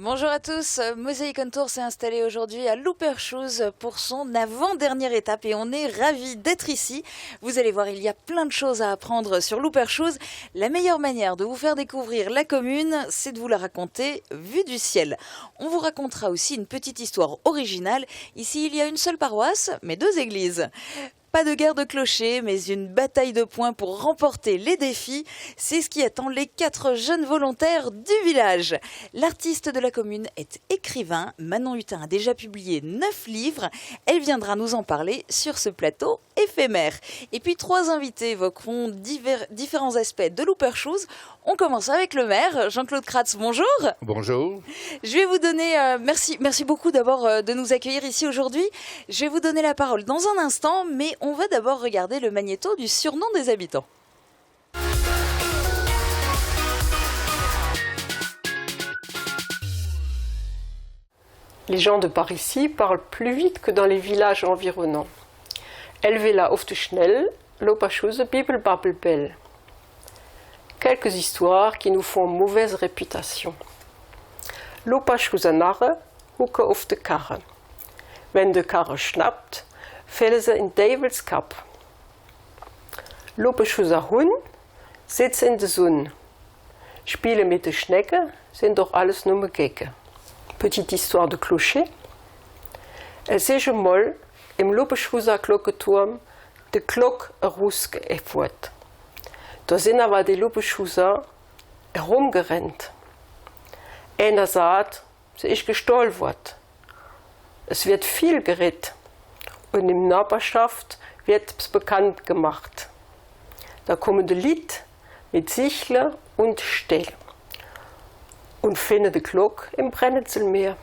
Bonjour à tous, Mosaïque on Tour s'est installé aujourd'hui à Loperchouse pour son avant-dernière étape et on est ravis d'être ici. Vous allez voir, il y a plein de choses à apprendre sur Loperchouse. La meilleure manière de vous faire découvrir la commune, c'est de vous la raconter vue du ciel. On vous racontera aussi une petite histoire originale. Ici, il y a une seule paroisse, mais deux églises. Pas de guerre de clochers, mais une bataille de poings pour remporter les défis. C'est ce qui attend les 4 jeunes volontaires du village. L'artiste de la commune est écrivain. Manon Hutin a déjà publié 9 livres. Elle viendra nous en parler sur ce plateau éphémère. Et puis 3 invités évoqueront différents aspects de Loperchouse. On commence avec le maire, Jean-Claude Kratz. Bonjour. Bonjour. Je vais vous donner, merci beaucoup d'abord de nous accueillir ici aujourd'hui. Je vais vous donner la parole dans un instant, mais on va d'abord regarder le magnéto du surnom des habitants. Les gens de par ici parlent plus vite que dans les villages environnants. Elvela ofte schnell, Loperchouse Bibelbabbelbell. Quelques histoires qui nous font mauvaise réputation. Loperchoeser Narre hoeken auf de karre. Wenn de karre schnappt, vallen ze in Devils Kap. Loperchoeser Hund sitzt in de Sonne. Spielen mit de Schnecken sind doch alles nur Gecke. Petite histoire de clocher. Er zege moll im Loperchoeser Glockenturm de klok rusk effort. Da sind aber die Loperchoeser herumgerannt. Einer sagt, sie ist gestohlen worden. Es wird viel geredet und in der Nachbarschaft wird es bekannt gemacht. Da kommen die Leute mit Sichle und Stell und finden die Glocke im Brennnesselmeer.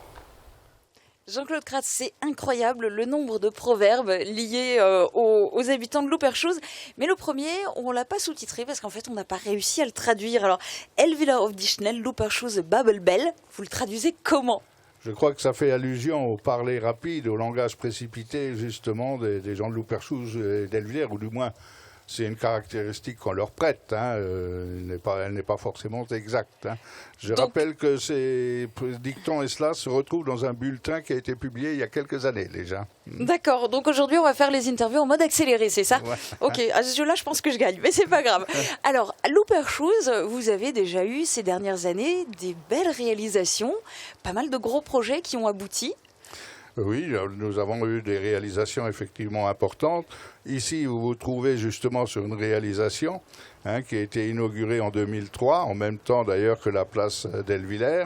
Jean-Claude Kratz, c'est incroyable le nombre de proverbes liés aux habitants de Loperchouse. Mais le premier, on ne l'a pas sous-titré parce qu'en fait, on n'a pas réussi à le traduire. Alors, Elvela of die Schnell, Loperchouse Babbelbell, vous le traduisez comment ? Je crois que ça fait allusion au parler rapide, au langage précipité justement des gens de Loperchouse et d'Elvillers, ou du moins c'est une caractéristique qu'on leur prête, hein, elle n'est pas forcément exacte. Hein. Je rappelle que ces dictons et cela se retrouvent dans un bulletin qui a été publié il y a quelques années déjà. D'accord, donc aujourd'hui on va faire les interviews en mode accéléré, c'est ça ? Ouais. Ok, à ce jeu-là je pense que je gagne, mais c'est pas grave. Alors, à Loperchouse, vous avez déjà eu ces dernières années des belles réalisations, pas mal de gros projets qui ont abouti. Oui, nous avons eu des réalisations effectivement importantes. Ici, vous vous trouvez justement sur une réalisation qui a été inaugurée en 2003, en même temps d'ailleurs que la place d'Elvillers.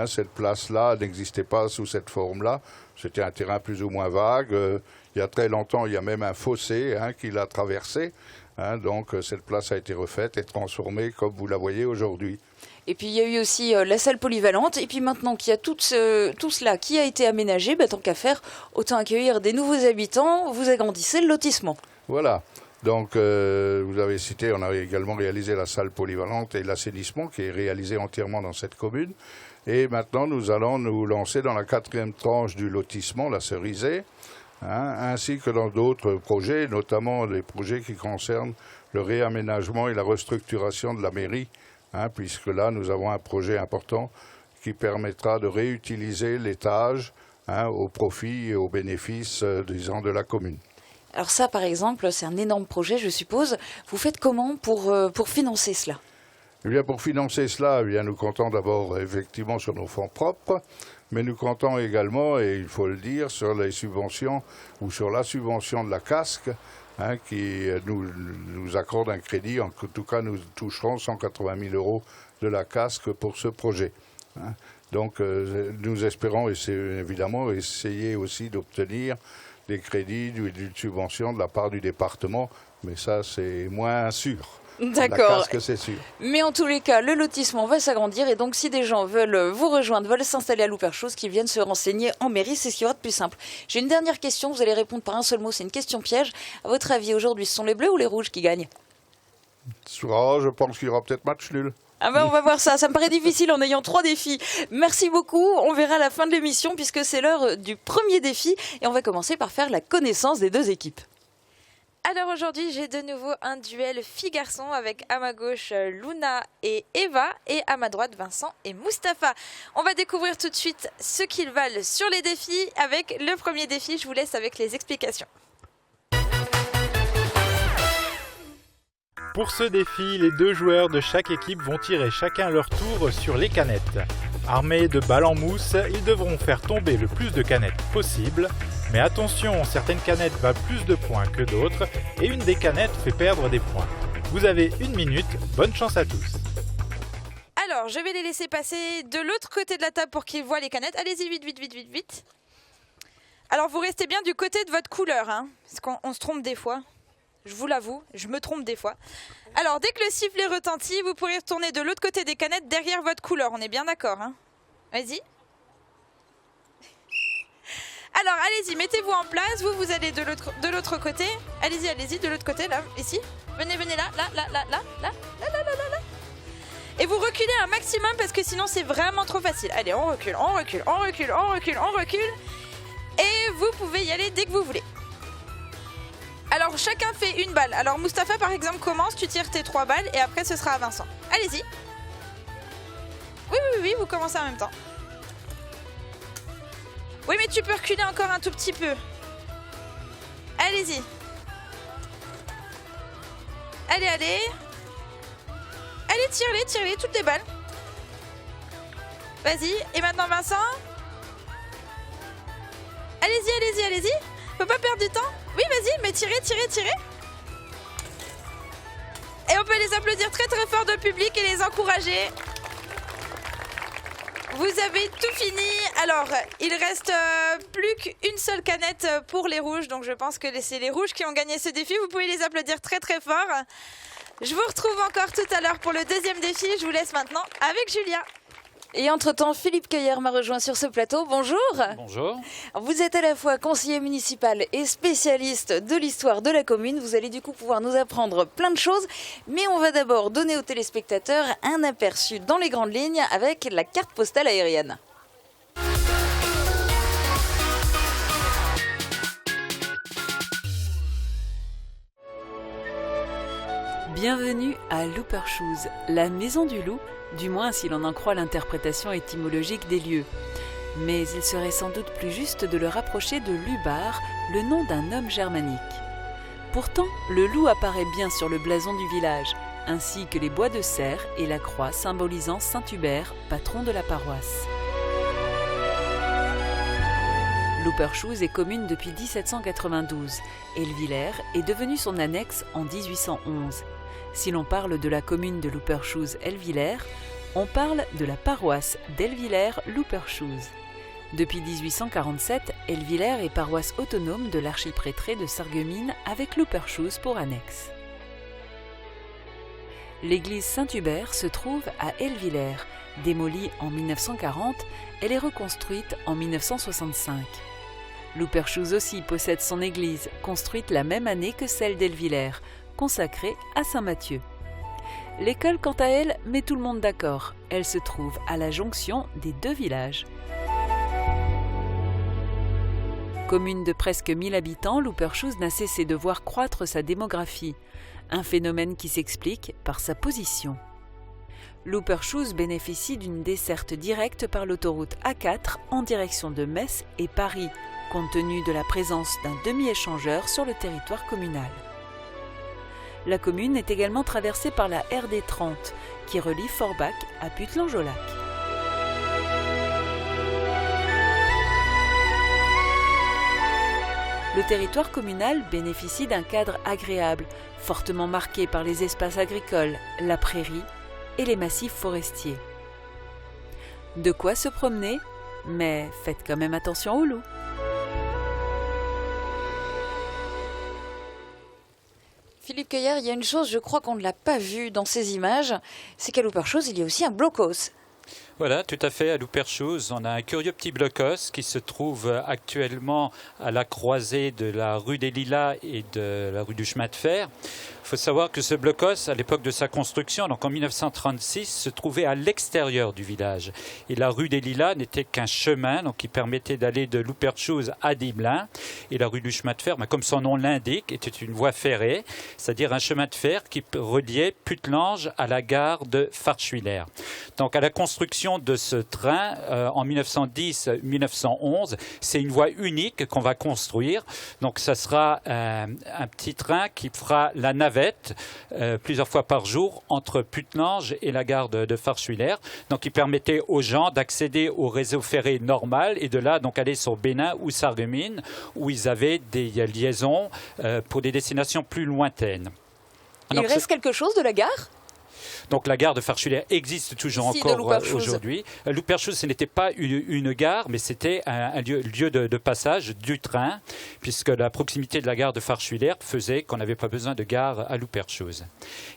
Cette place-là n'existait pas sous cette forme-là. C'était un terrain plus ou moins vague. Il y a très longtemps, il y a même un fossé qui l'a traversé. Donc cette place a été refaite et transformée comme vous la voyez aujourd'hui. Et puis il y a eu aussi la salle polyvalente. Et puis maintenant qu'il y a tout cela qui a été aménagé, tant qu'à faire, autant accueillir des nouveaux habitants. Vous agrandissez le lotissement. Voilà. Donc vous avez cité, on a également réalisé la salle polyvalente et l'assainissement qui est réalisé entièrement dans cette commune. Et maintenant nous allons nous lancer dans la 4e tranche du lotissement, la cerisée, ainsi que dans d'autres projets, notamment des projets qui concernent le réaménagement et la restructuration de la mairie. Puisque là, nous avons un projet important qui permettra de réutiliser l'étage au profit et au bénéfice de la commune. Alors ça, par exemple, c'est un énorme projet, je suppose. Vous faites comment pour financer cela ? Eh bien, pour financer cela, nous comptons d'abord effectivement sur nos fonds propres, mais nous comptons également, et il faut le dire, sur les subventions ou sur la subvention de la casque, qui nous accorde un crédit. En tout cas, nous toucherons 180 000 € de la casque pour ce projet. Donc, nous espérons évidemment essayer aussi d'obtenir des crédits d'une subvention de la part du département, mais ça, c'est moins sûr. D'accord. La casque, c'est sûr. Mais en tous les cas, le lotissement va s'agrandir et donc si des gens veulent vous rejoindre, veulent s'installer à Loperchouse, qu'ils viennent se renseigner en mairie, c'est ce qui va être plus simple. J'ai une dernière question, vous allez répondre par un seul mot, c'est une question piège. À votre avis, aujourd'hui, ce sont les bleus ou les rouges qui gagnent ? Je pense qu'il y aura peut-être match nul. On va voir ça. Ça me paraît difficile en ayant 3 défis. Merci beaucoup. On verra à la fin de l'émission puisque c'est l'heure du premier défi et on va commencer par faire la connaissance des 2 équipes. Alors aujourd'hui, j'ai de nouveau un duel filles-garçons avec à ma gauche Luna et Eva et à ma droite Vincent et Mustapha. On va découvrir tout de suite ce qu'ils valent sur les défis avec le premier défi. Je vous laisse avec les explications. Pour ce défi, les 2 joueurs de chaque équipe vont tirer chacun leur tour sur les canettes. Armés de balles en mousse, ils devront faire tomber le plus de canettes possible. Mais attention, certaines canettes valent plus de points que d'autres et une des canettes fait perdre des points. Vous avez 1 minute, bonne chance à tous. Alors, je vais les laisser passer de l'autre côté de la table pour qu'ils voient les canettes. Allez-y, vite, vite, vite, vite, vite. Alors, vous restez bien du côté de votre couleur, hein, parce qu'on se trompe des fois. Je vous l'avoue, je me trompe des fois. Alors, dès que le sifflet retentit, vous pourrez retourner de l'autre côté des canettes derrière votre couleur. On est bien d'accord, hein? Vas-y. Alors, allez-y, mettez-vous en place. Vous allez de l'autre côté. Allez-y, de l'autre côté, là, ici. Venez, là. Et vous reculez un maximum parce que sinon, c'est vraiment trop facile. Allez, on recule. Et vous pouvez y aller dès que vous voulez. Alors, chacun fait une balle. Alors, Mustapha, par exemple, commence. Tu tires tes 3 balles et après, ce sera à Vincent. Allez-y. Oui, vous commencez en même temps. Oui, mais tu peux reculer encore un tout petit peu. Allez-y. Allez. Allez, tire-les, toutes les balles. Vas-y. Et maintenant, Vincent. Allez-y. Faut pas perdre du temps. Oui, vas-y, mais tirez. Et on peut les applaudir très très fort de public et les encourager. Vous avez tout fini. Alors, il reste plus qu'une seule canette pour les rouges. Donc, je pense que c'est les rouges qui ont gagné ce défi. Vous pouvez les applaudir très très fort. Je vous retrouve encore tout à l'heure pour le deuxième défi. Je vous laisse maintenant avec Julia. Et entre-temps, Philippe Cueillère m'a rejoint sur ce plateau. Bonjour. Bonjour. Vous êtes à la fois conseiller municipal et spécialiste de l'histoire de la commune. Vous allez du coup pouvoir nous apprendre plein de choses. Mais on va d'abord donner aux téléspectateurs un aperçu dans les grandes lignes avec la carte postale aérienne. Bienvenue à Looper Shoes, la maison du loup, du moins si l'on en croit l'interprétation étymologique des lieux. Mais il serait sans doute plus juste de le rapprocher de Lubar, le nom d'un homme germanique. Pourtant, le loup apparaît bien sur le blason du village, ainsi que les bois de cerf et la croix symbolisant Saint Hubert, patron de la paroisse. Looper Shoes est commune depuis 1792. Elvillers est devenue son annexe en 1811. Si l'on parle de la commune de Looper Shoes Elvillers, on parle de la paroisse d'Elvillers Looper Shoes. Depuis 1847, Elvillers est paroisse autonome de l'archiprêtré de Sarreguemines avec Looper Shoes pour annexe. L'église Saint-Hubert se trouve à Elvillers. Démolie en 1940, elle est reconstruite en 1965. Looper Shoes aussi possède son église, construite la même année que celle d'Elvillers, consacrée à Saint Matthieu. L'école, quant à elle, met tout le monde d'accord. Elle se trouve à la jonction des 2 villages. Commune de presque 1000 habitants, Looper Shoes n'a cessé de voir croître sa démographie, un phénomène qui s'explique par sa position. Looper Shoes bénéficie d'une desserte directe par l'autoroute A4 en direction de Metz et Paris, compte tenu de la présence d'un demi-échangeur sur le territoire communal. La commune est également traversée par la RD 30, qui relie Forbach à Putelange-au-Lac. Le territoire communal bénéficie d'un cadre agréable, fortement marqué par les espaces agricoles, la prairie et les massifs forestiers. De quoi se promener, mais faites quand même attention aux loups. Philippe Cueillère, il y a une chose, je crois qu'on ne l'a pas vue dans ces images, c'est qu'à Looper Shoes, il y a aussi un blocos. Voilà, tout à fait. À Louperchouse, on a un curieux petit blocos qui se trouve actuellement à la croisée de la rue des Lilas et de la rue du Chemin de Fer. Il faut savoir que ce blocos, à l'époque de sa construction, donc en 1936, se trouvait à l'extérieur du village. Et la rue des Lilas n'était qu'un chemin donc, qui permettait d'aller de Louperchouse à Dimelin. Et la rue du Chemin de Fer, comme son nom l'indique, était une voie ferrée, c'est-à-dire un chemin de fer qui reliait Puttelange à la gare de Farschwiller. Donc à la construction de ce train en 1910-1911, c'est une voie unique qu'on va construire. Donc ça sera un petit train qui fera la navette plusieurs fois par jour entre Puttelange et la gare de Farschwiller. Donc qui permettait aux gens d'accéder au réseau ferré normal et de là donc aller sur Bénin ou Sarreguemines où ils avaient des liaisons pour des destinations plus lointaines. Il reste quelque chose de la gare ? Donc la gare de Farschwiller existe toujours encore aujourd'hui. Louperchouse, ce n'était pas une gare, mais c'était un lieu de passage du train, puisque la proximité de la gare de Farschwiller faisait qu'on n'avait pas besoin de gare à Louperchouse.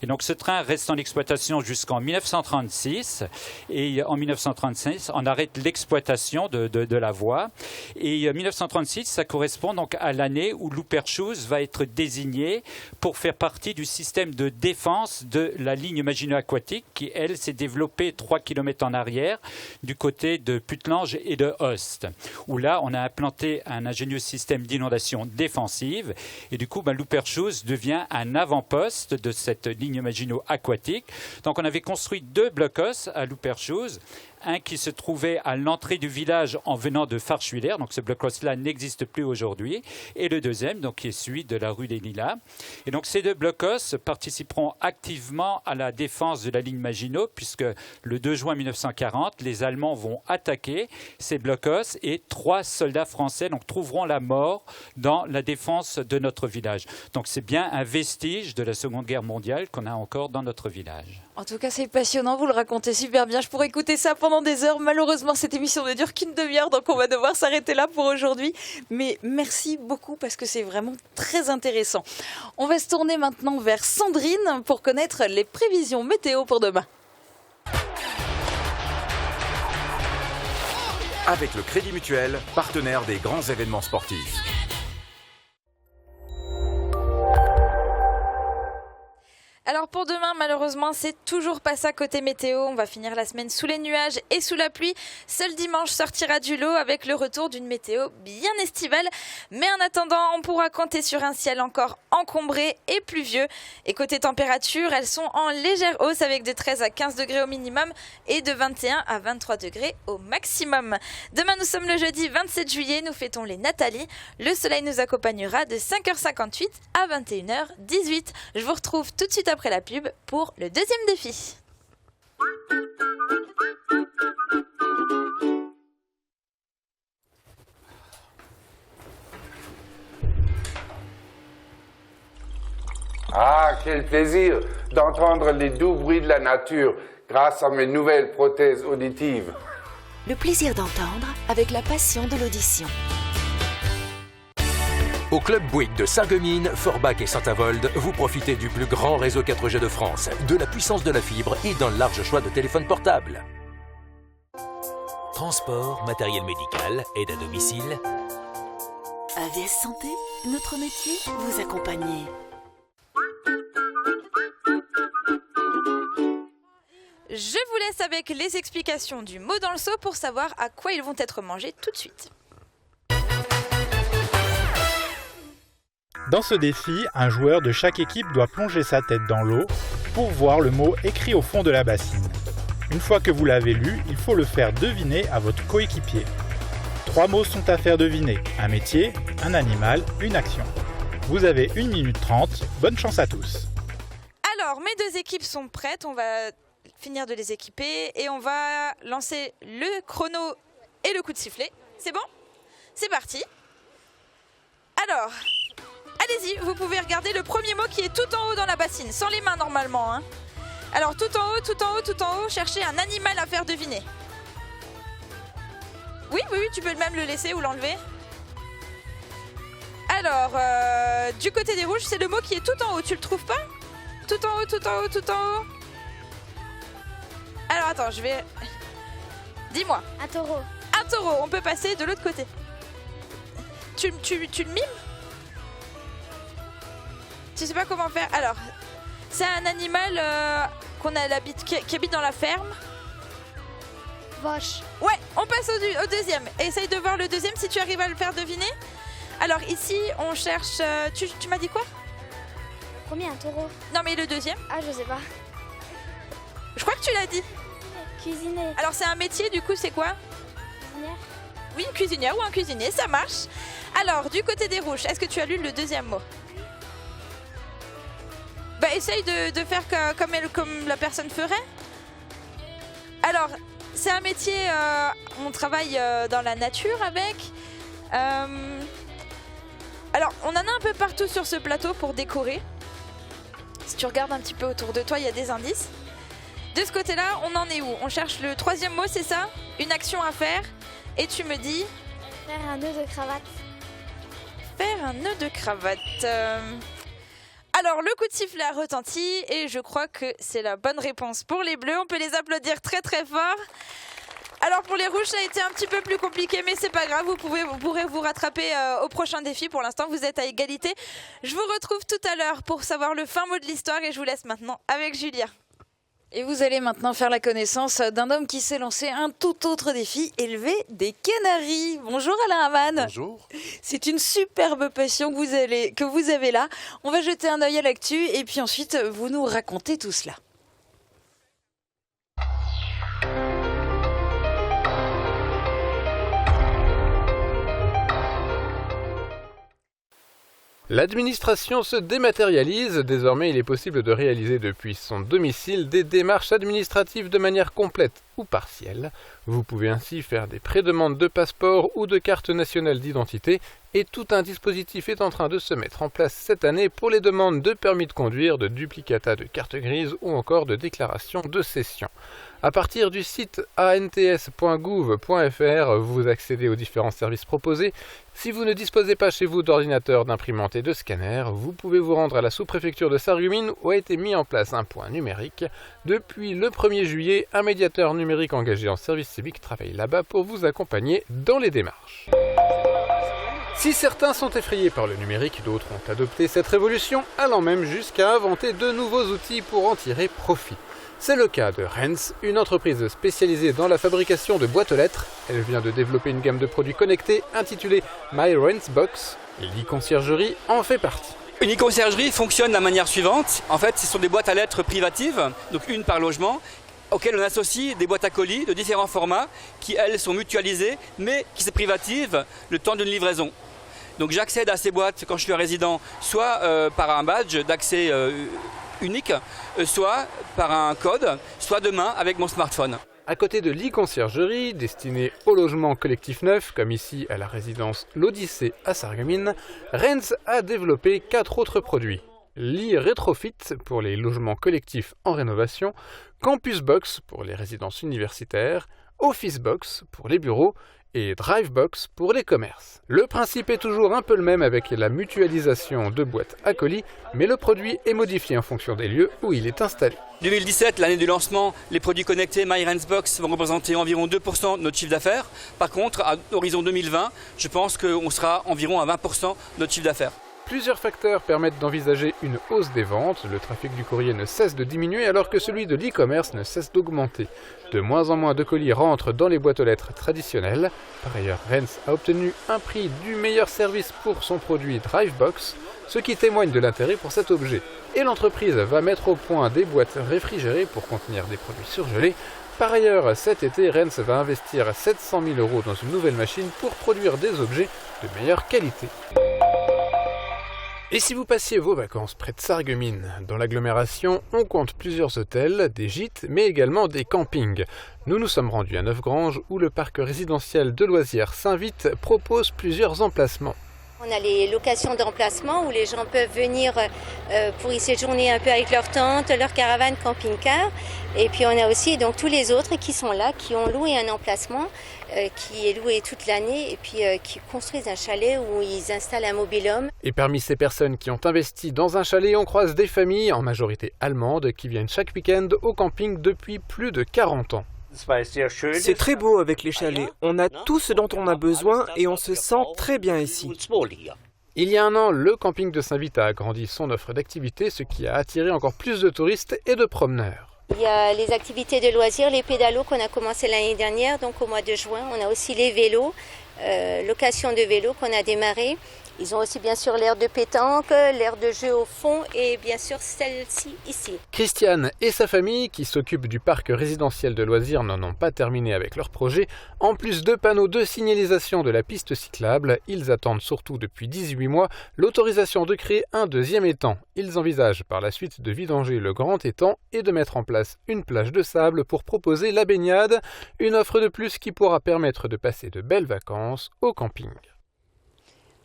Et donc ce train reste en exploitation jusqu'en 1936, et en 1936, on arrête l'exploitation de la voie. Et 1936, ça correspond donc à l'année où Louperchouse va être désignée pour faire partie du système de défense de la ligne Maginot Aquatique qui, elle, s'est développée 3 km en arrière du côté de Puttelange et de Host, où là, on a implanté un ingénieux système d'inondation défensive et du coup, Louperchouse devient un avant-poste de cette ligne Maginot Aquatique. Donc, on avait construit 2 blocos à Louperchouse. Un qui se trouvait à l'entrée du village en venant de Farschwiller, donc ce blocos-là n'existe plus aujourd'hui, et le deuxième, donc qui est celui de la rue des Lilas. Et donc ces 2 blocos participeront activement à la défense de la ligne Maginot, puisque le 2 juin 1940, les Allemands vont attaquer ces blocos et 3 soldats français donc, trouveront la mort dans la défense de notre village. Donc c'est bien un vestige de la Seconde Guerre mondiale qu'on a encore dans notre village. En tout cas, c'est passionnant, vous le racontez super bien. Je pourrais écouter ça pendant des heures. Malheureusement, cette émission ne dure qu'une demi-heure, donc on va devoir s'arrêter là pour aujourd'hui. Mais merci beaucoup parce que c'est vraiment très intéressant. On va se tourner maintenant vers Sandrine pour connaître les prévisions météo pour demain. Avec le Crédit Mutuel, partenaire des grands événements sportifs. Alors pour demain, malheureusement, c'est toujours pas ça côté météo. On va finir la semaine sous les nuages et sous la pluie. Seul dimanche sortira du lot avec le retour d'une météo bien estivale. Mais en attendant, on pourra compter sur un ciel encore encombré et pluvieux. Et côté température, elles sont en légère hausse avec de 13 à 15 degrés au minimum et de 21 à 23 degrés au maximum. Demain, nous sommes le jeudi 27 juillet. Nous fêtons les Nathalie. Le soleil nous accompagnera de 5h58 à 21h18. Je vous retrouve tout de suite après la pub pour le deuxième défi. Ah, quel plaisir d'entendre les doux bruits de la nature grâce à mes nouvelles prothèses auditives. Le plaisir d'entendre avec la passion de l'audition. Au Club Bouygues de Sarreguemines, Forbach et Saint-Avold, vous profitez du plus grand réseau 4G de France, de la puissance de la fibre et d'un large choix de téléphones portables. Transport, matériel médical, aide à domicile. AVS Santé, notre métier, vous accompagner. Je vous laisse avec les explications du mot dans le seau pour savoir à quoi ils vont être mangés tout de suite. Dans ce défi, un joueur de chaque équipe doit plonger sa tête dans l'eau pour voir le mot écrit au fond de la bassine. Une fois que vous l'avez lu, il faut le faire deviner à votre coéquipier. 3 mots sont à faire deviner, un métier, un animal, une action. Vous avez 1 minute 30, bonne chance à tous. Alors, mes 2 équipes sont prêtes, on va finir de les équiper et on va lancer le chrono et le coup de sifflet. C'est bon ? C'est parti. Alors... allez-y, vous pouvez regarder le premier mot qui est tout en haut dans la bassine, sans les mains normalement. Hein. Alors tout en haut, tout en haut, tout en haut, cherchez un animal à faire deviner. Oui, tu peux même le laisser ou l'enlever. Alors, du côté des rouges, c'est le mot qui est tout en haut, tu le trouves pas ? Tout en haut, tout en haut, tout en haut. Alors attends, je vais Dis-moi. Un taureau. Un taureau, on peut passer de l'autre côté. Tu le mimes? Tu sais pas comment faire. Alors, c'est un animal qui habite dans la ferme. Vache. Ouais, on passe au deuxième. Essaye de voir le deuxième si tu arrives à le faire deviner. Alors ici, on cherche... tu m'as dit quoi? Premier, un taureau. Non mais le deuxième? Ah, je sais pas. Je crois que tu l'as dit. Cuisiner. Alors c'est un métier, du coup, c'est quoi? Cuisinière. Oui, une cuisinière ou un cuisinier, ça marche. Alors, du côté des rouges, est-ce que tu as lu le deuxième mot? Bah, essaye de faire comme la personne ferait. Alors, c'est un métier, on travaille dans la nature avec. Alors, on en a un peu partout sur ce plateau pour décorer. Si tu regardes un petit peu autour de toi, il y a des indices. De ce côté-là, on en est où? On cherche le troisième mot, c'est ça? Une action à faire. Et tu me dis... Faire un nœud de cravate. Faire un nœud de cravate. Alors, le coup de sifflet a retenti et je crois que c'est la bonne réponse pour les bleus. On peut les applaudir très très fort. Alors, pour les rouges, ça a été un petit peu plus compliqué, mais c'est pas grave. Vous pourrez vous rattraper au prochain défi. Pour l'instant, vous êtes à égalité. Je vous retrouve tout à l'heure pour savoir le fin mot de l'histoire et je vous laisse maintenant avec Julia. Et vous allez maintenant faire la connaissance d'un homme qui s'est lancé un tout autre défi, élever des canaris. Bonjour Alain Hamann. Bonjour. C'est une superbe passion que vous avez là. On va jeter un œil à l'actu et puis ensuite vous nous racontez tout cela. L'administration se dématérialise. Désormais, il est possible de réaliser depuis son domicile des démarches administratives de manière complète ou partielle. Vous pouvez ainsi faire des prédemandes de passeport ou de carte nationale d'identité et tout un dispositif est en train de se mettre en place cette année pour les demandes de permis de conduire, de duplicata de carte grise ou encore de déclaration de cession. À partir du site ants.gouv.fr, vous accédez aux différents services proposés. Si vous ne disposez pas chez vous d'ordinateur, d'imprimante et de scanner, vous pouvez vous rendre à la sous-préfecture de Sarreguemines où a été mis en place un point numérique. Depuis le 1er juillet, un médiateur numérique engagé en service civique travaille là-bas pour vous accompagner dans les démarches. Si certains sont effrayés par le numérique, d'autres ont adopté cette révolution, allant même jusqu'à inventer de nouveaux outils pour en tirer profit. C'est le cas de Renz, une entreprise spécialisée dans la fabrication de boîtes aux lettres. Elle vient de développer une gamme de produits connectés intitulée My Renz Box. L'e-conciergerie en fait partie. Une e-conciergerie fonctionne de la manière suivante. En fait, ce sont des boîtes à lettres privatives, donc une par logement, auxquelles on associe des boîtes à colis de différents formats qui, elles, sont mutualisées, mais qui se privativent le temps d'une livraison. Donc j'accède à ces boîtes quand je suis un résident, soit par un badge d'accès unique, soit par un code, soit de main avec mon smartphone. À côté de l'e-conciergerie, destinée au logement collectif neuf, comme ici à la résidence L'Odyssée à Sarreguemines, Renz a développé 4 autres produits. l'e-Retrofit pour les logements collectifs en rénovation, Campus Box pour les résidences universitaires, Office Box pour les bureaux et Drivebox pour les commerces. Le principe est toujours un peu le même avec la mutualisation de boîtes à colis, mais le produit est modifié en fonction des lieux où il est installé. 2017, l'année du lancement, les produits connectés My Renz Box vont représenter environ 2% de notre chiffre d'affaires. Par contre, à l'horizon 2020, je pense qu'on sera environ à 20% de notre chiffre d'affaires. Plusieurs facteurs permettent d'envisager une hausse des ventes. Le trafic du courrier ne cesse de diminuer alors que celui de l'e-commerce ne cesse d'augmenter. De moins en moins de colis rentrent dans les boîtes aux lettres traditionnelles. Par ailleurs, Renz a obtenu un prix du meilleur service pour son produit Drivebox, ce qui témoigne de l'intérêt pour cet objet. Et l'entreprise va mettre au point des boîtes réfrigérées pour contenir des produits surgelés. Par ailleurs, cet été, Renz va investir 700 000 € dans une nouvelle machine pour produire des objets de meilleure qualité. Et si vous passiez vos vacances près de Sarreguemines, dans l'agglomération, on compte plusieurs hôtels, des gîtes, mais également des campings. Nous nous sommes rendus à Neufgrange, où le parc résidentiel de loisirs Saint-Vite propose plusieurs emplacements. On a les locations d'emplacement où les gens peuvent venir pour y séjourner un peu avec leur tente, leur caravane camping-car. Et puis on a aussi donc tous les autres qui sont là, qui ont loué un emplacement, qui est loué toute l'année et puis qui construisent un chalet où ils installent un mobil-home. Et parmi ces personnes qui ont investi dans un chalet, on croise des familles, en majorité allemandes, qui viennent chaque week-end au camping depuis plus de 40 ans. C'est très beau avec les chalets. On a tout ce dont on a besoin et on se sent très bien ici. Il y a un an, le camping de Saint-Vite a agrandi son offre d'activités, ce qui a attiré encore plus de touristes et de promeneurs. Il y a les activités de loisirs, les pédalos qu'on a commencé l'année dernière, donc au mois de juin. On a aussi les vélos, location de vélos qu'on a démarré. Ils ont aussi bien sûr l'aire de pétanque, l'aire de jeu au fond et bien sûr celle-ci ici. Christiane et sa famille, qui s'occupent du parc résidentiel de loisirs, n'en ont pas terminé avec leur projet. En plus de panneaux de signalisation de la piste cyclable, ils attendent surtout depuis 18 mois l'autorisation de créer un deuxième étang. Ils envisagent par la suite de vidanger le grand étang et de mettre en place une plage de sable pour proposer la baignade, une offre de plus qui pourra permettre de passer de belles vacances au camping.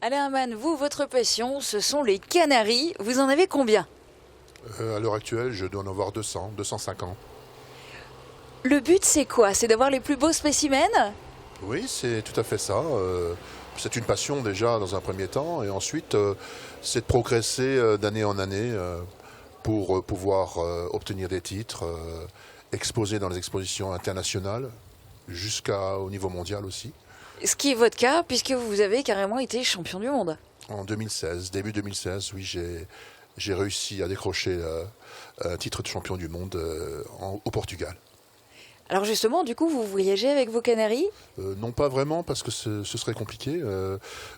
Alain Herman, vous, votre passion, ce sont les canaris. Vous en avez combien ? À l'heure actuelle, je dois en avoir 200, 250. Le but, c'est quoi ? C'est d'avoir les plus beaux spécimens ? Oui, c'est tout à fait ça. C'est une passion déjà dans un premier temps. Et ensuite, c'est de progresser d'année en année pour pouvoir obtenir des titres, exposer dans les expositions internationales, jusqu'au niveau mondial aussi. Ce qui est votre cas, puisque vous avez carrément été champion du monde. En 2016, début 2016, oui, j'ai réussi à décrocher un titre de champion du monde au Portugal. Alors justement, du coup, vous voyagez avec vos canaris ? Non, pas vraiment, parce que ce serait compliqué.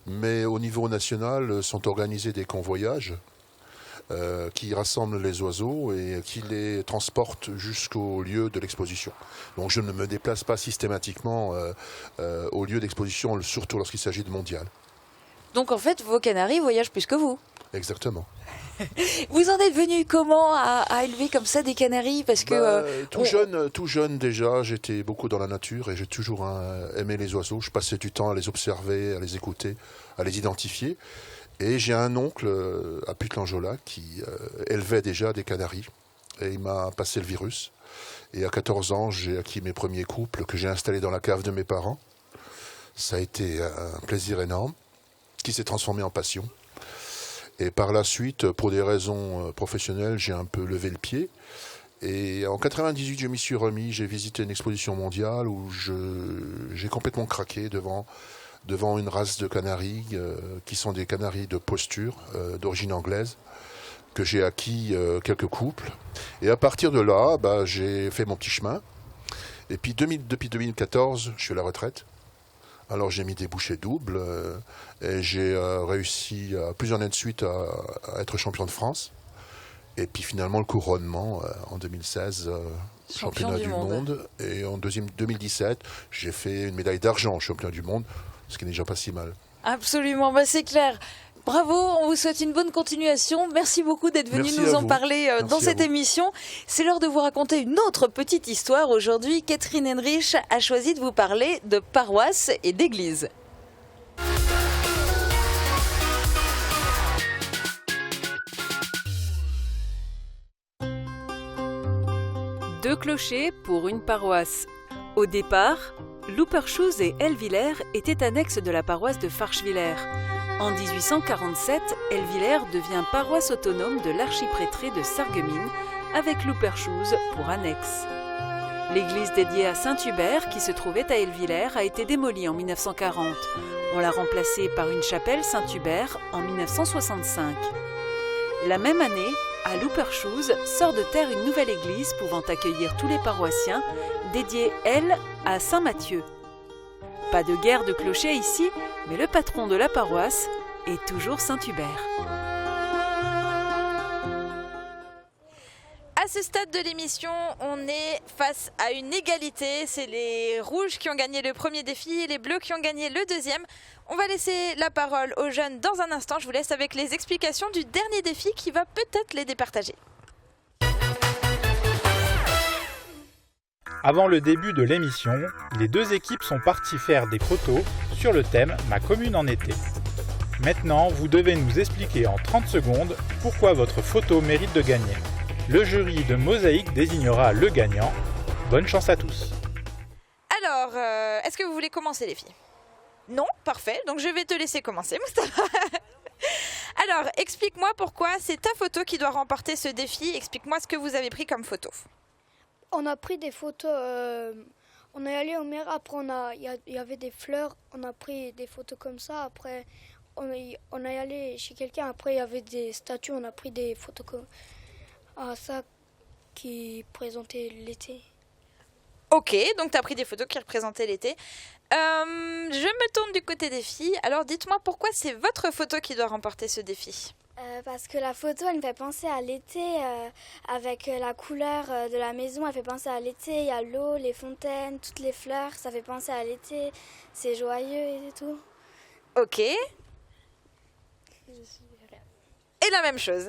Mais au niveau national, sont organisés des convoyages qui rassemblent les oiseaux et qui les transportent jusqu'au lieu de l'exposition. Donc je ne me déplace pas systématiquement au lieu d'exposition, surtout lorsqu'il s'agit de mondial. Donc en fait, vos canaris voyagent plus que vous ? Exactement. Vous en êtes venu comment à élever comme ça des canaris ? Parce que tout jeune déjà, j'étais beaucoup dans la nature et j'ai toujours aimé les oiseaux. Je passais du temps à les observer, à les écouter, à les identifier. Et j'ai un oncle à Putlanjola qui élevait déjà des canaris et il m'a passé le virus. Et à 14 ans, j'ai acquis mes premiers couples que j'ai installés dans la cave de mes parents. Ça a été un plaisir énorme qui s'est transformé en passion. Et par la suite, pour des raisons professionnelles, j'ai un peu levé le pied. Et en 98, je m'y suis remis. J'ai visité une exposition mondiale où j'ai complètement craqué devant une race de canaris qui sont des canaris de posture d'origine anglaise que j'ai acquis quelques couples. Et à partir de là, j'ai fait mon petit chemin. Et puis depuis 2014, je suis à la retraite. Alors j'ai mis des bouchées doubles et j'ai réussi plusieurs années de suite à être champion de France. Et puis finalement le couronnement en 2016, championnat du monde. Et en 2017, j'ai fait une médaille d'argent au championnat du monde, ce qui n'est déjà pas si mal. Absolument, c'est clair. Bravo, on vous souhaite une bonne continuation. Merci beaucoup d'être venu nous en parler dans cette émission. C'est l'heure de vous raconter une autre petite histoire. Aujourd'hui, Catherine Henrich a choisi de vous parler de paroisse et d'église. Deux clochers pour une paroisse. Au départ, Loepershoes et Elvillers étaient annexes de la paroisse de Farchwiller. En 1847, Elvillers devient paroisse autonome de l'archiprêtré de Sarreguemines avec Loepershoes pour annexe. L'église dédiée à Saint-Hubert, qui se trouvait à Elvillers, a été démolie en 1940. On l'a remplacée par une chapelle Saint-Hubert en 1965. La même année, à Loepershoes sort de terre une nouvelle église pouvant accueillir tous les paroissiens, dédiée, elle, à Saint-Mathieu. Pas de guerre de clocher ici, mais le patron de la paroisse est toujours Saint-Hubert. À ce stade de l'émission, on est face à une égalité. C'est les rouges qui ont gagné le premier défi et les bleus qui ont gagné le deuxième. On va laisser la parole aux jeunes dans un instant. Je vous laisse avec les explications du dernier défi qui va peut-être les départager. Avant le début de l'émission, les deux équipes sont parties faire des photos sur le thème « Ma commune en été ». Maintenant, vous devez nous expliquer en 30 secondes pourquoi votre photo mérite de gagner. Le jury de Mosaïque désignera le gagnant. Bonne chance à tous. Alors, est-ce que vous voulez commencer les filles ? Non ? Parfait, donc je vais te laisser commencer, Moustapha. Alors, explique-moi pourquoi c'est ta photo qui doit remporter ce défi. Explique-moi ce que vous avez pris comme photo. On a pris des photos, on est allé au maire, après il y avait des fleurs, on a pris des photos comme ça, après on est allé chez quelqu'un, après il y avait des statues, on a pris des photos comme ça qui présentaient l'été. Ok, donc tu as pris des photos qui représentaient l'été. Je me tourne du côté des filles, alors dites-moi pourquoi c'est votre photo qui doit remporter ce défi. Parce que la photo, elle me fait penser à l'été, avec la couleur de la maison, elle fait penser à l'été, il y a l'eau, les fontaines, toutes les fleurs, ça fait penser à l'été, c'est joyeux et tout. Ok. Et la même chose.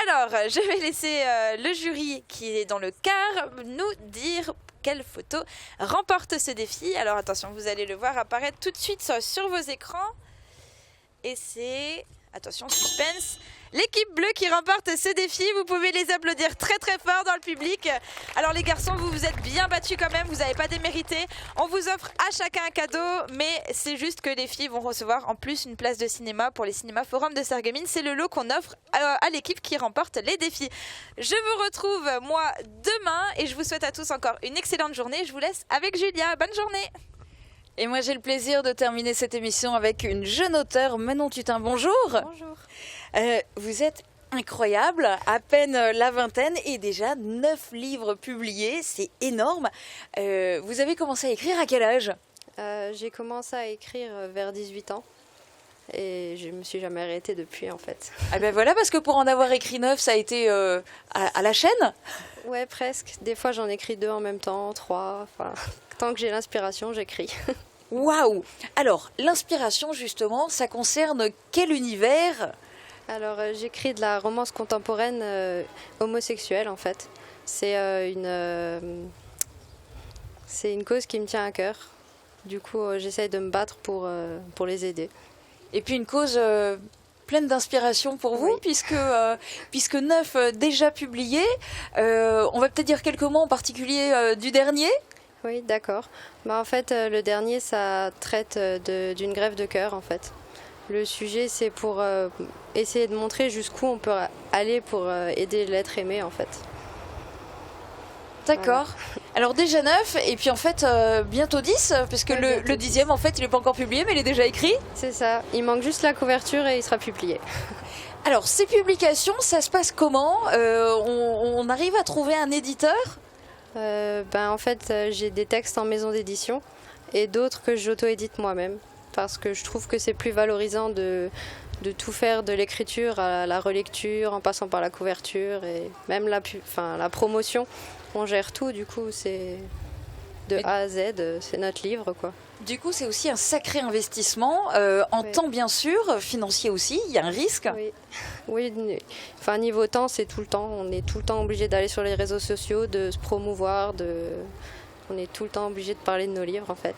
Alors, je vais laisser le jury qui est dans le quart nous dire quelle photo remporte ce défi. Alors attention, vous allez le voir apparaître tout de suite sur vos écrans. Et c'est... Attention, suspense. L'équipe bleue qui remporte ce défi, vous pouvez les applaudir très très fort dans le public. Alors les garçons, vous vous êtes bien battus quand même, vous n'avez pas démérité. On vous offre à chacun un cadeau, mais c'est juste que les filles vont recevoir en plus une place de cinéma pour les cinémas Forum de Sarreguemines. C'est le lot qu'on offre à l'équipe qui remporte les défis. Je vous retrouve moi demain et je vous souhaite à tous encore une excellente journée. Je vous laisse avec Julia. Bonne journée. Et moi, j'ai le plaisir de terminer cette émission avec une jeune auteure, Manon Tutin. Bonjour. Bonjour. Vous êtes incroyable, à peine la vingtaine et déjà 9 livres publiés, c'est énorme. Vous avez commencé à écrire à quel âge ? J'ai commencé à écrire vers 18 ans et je me suis jamais arrêtée depuis en fait. Ah ben voilà, parce que pour en avoir écrit 9, ça a été à la chaîne ? Ouais, presque. Des fois, j'en écris 2 en même temps, 3, enfin... Tant que j'ai l'inspiration, j'écris. Waouh! Alors, l'inspiration, justement, ça concerne quel univers? Alors, j'écris de la romance contemporaine homosexuelle, en fait. C'est une cause qui me tient à cœur. Du coup, j'essaye de me battre pour les aider. Et puis, une cause pleine d'inspiration pour vous, oui. puisque 9 déjà publiés. On va peut-être dire quelques mots en particulier du dernier. Oui, d'accord. En fait, le dernier, ça traite d'une grève de cœur, en fait. Le sujet, c'est pour essayer de montrer jusqu'où on peut aller pour aider l'être aimé, en fait. D'accord. Voilà. Alors déjà 9, et puis en fait, bientôt 10, parce que le 10e, en fait, il n'est pas encore publié, mais il est déjà écrit. C'est ça. Il manque juste la couverture et il sera publié. Alors, ces publications, ça se passe comment ? On arrive à trouver un éditeur ? En fait, j'ai des textes en maison d'édition et d'autres que j'auto-édite moi-même parce que je trouve que c'est plus valorisant de tout faire de l'écriture à la relecture en passant par la couverture et même la promotion. On gère tout, du coup, c'est de A à Z, c'est notre livre, quoi. Du coup, c'est aussi un sacré investissement, en temps bien sûr, financier aussi, il y a un risque. Oui. Enfin, niveau temps, c'est tout le temps. On est tout le temps obligé d'aller sur les réseaux sociaux, de se promouvoir, on est tout le temps obligé de parler de nos livres, en fait.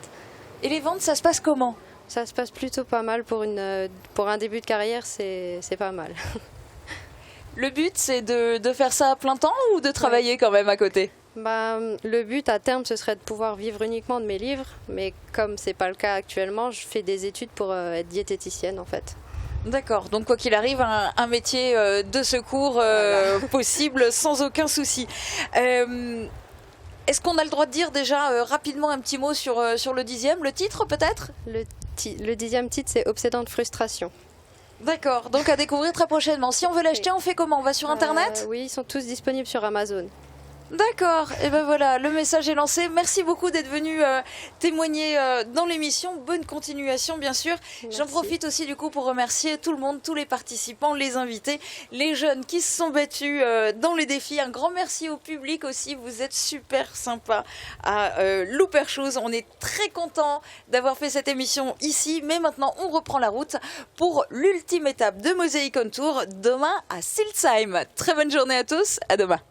Et les ventes, ça se passe comment ? Ça se passe plutôt pas mal pour un début de carrière, c'est pas mal. Le but, c'est de faire ça à plein temps ou de travailler quand même à côté ? Le but à terme, ce serait de pouvoir vivre uniquement de mes livres, mais comme c'est pas le cas actuellement, je fais des études pour être diététicienne en fait. D'accord, donc quoi qu'il arrive, un métier de secours voilà. Possible sans aucun souci. Est-ce qu'on a le droit de dire déjà rapidement un petit mot sur le 10e, le titre peut-être ? Le 10e titre, c'est Obsédante frustration. D'accord, donc à découvrir très prochainement. Si on veut l'acheter, on fait comment ? On va sur Internet ? Oui, ils sont tous disponibles sur Amazon. D'accord, et ben voilà, le message est lancé. Merci beaucoup d'être venu témoigner dans l'émission. Bonne continuation, bien sûr. Merci. J'en profite aussi du coup pour remercier tout le monde, tous les participants, les invités, les jeunes qui se sont battus dans les défis. Un grand merci au public aussi. Vous êtes super sympa à Looper Shoes. On est très contents d'avoir fait cette émission ici. Mais maintenant, on reprend la route pour l'ultime étape de Mosaic on Tour demain à Silsheim. Très bonne journée à tous. À demain.